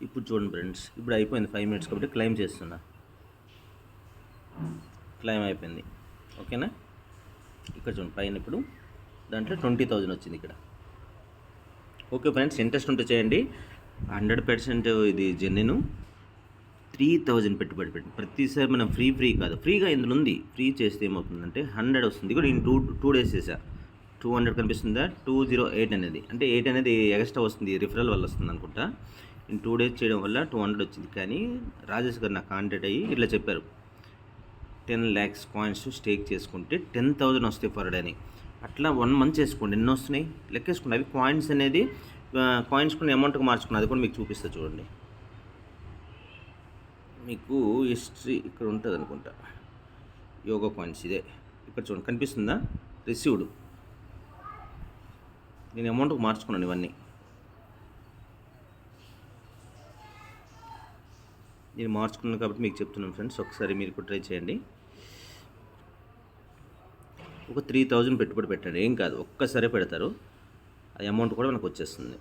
ఇప్పుడు చూడండి ఫ్రెండ్స్, ఇప్పుడు అయిపోయింది 5 మినిట్స్ కాబట్టి క్లెయిమ్ చేస్తున్నా. క్లెయిమ్ అయిపోయింది. ఓకేనా? ఇక్కడ చూడండి పైన ఇప్పుడు దాంట్లో 20,000 వచ్చింది ఇక్కడ. ఓకే ఫ్రెండ్స్, ఇంట్రెస్ట్ ఉంటే చేయండి. 100% ఇది జెన్యున్. 3,000 పెట్టుబడి పెట్టి ప్రతిసారి మనం ఫ్రీ కాదు, ఫ్రీగా ఇందులో ఉంది. ఫ్రీ చేస్తే ఏమవుతుందంటే 100 వస్తుంది. కూడా నేను టూ డేస్ చేసా. 200 కనిపిస్తుందా, 208 అనేది, అంటే 8 అనేది ఎక్స్ట్రా వస్తుంది, రిఫరల్ వల్ల వస్తుంది అనుకుంటా. నేను 2 డేస్ చేయడం వల్ల 200 వచ్చింది. కానీ రాజేష్ గారు నాకు కాంటాక్ట్ అయ్యి ఇట్లా చెప్పారు, 10 lakhs కాయిన్స్ స్టేక్ చేసుకుంటే 10,000 వస్తాయి పర్ డే అని. అట్లా 1 మంత్ చేసుకోండి, ఎన్ని వస్తున్నాయి లెక్కేసుకోండి. అవి కాయిన్స్ అనేది కాయిన్స్ కొన్ని అమౌంట్కి మార్చుకుని అది కూడా మీకు చూపిస్తా చూడండి. మీకు హిస్టరీ ఇక్కడ ఉంటుంది అనుకుంటా, యోగా కాయిన్స్ ఇదే. ఇక్కడ చూడండి కనిపిస్తుందా, రిసీవ్డ్. నేను అమౌంట్కి మార్చుకున్నాను ఇవన్నీ. నేను మార్చుకున్నాను కాబట్టి మీకు చెప్తున్నాను ఫ్రెండ్స్, ఒకసారి మీరు కూడా ట్రై చేయండి. ఒక 3,000 పెట్టుబడి పెట్టండి, ఏం కాదు, ఒక్కసారి పెడతారు, ఆ అమౌంట్ కూడా మనకు వచ్చేస్తుంది.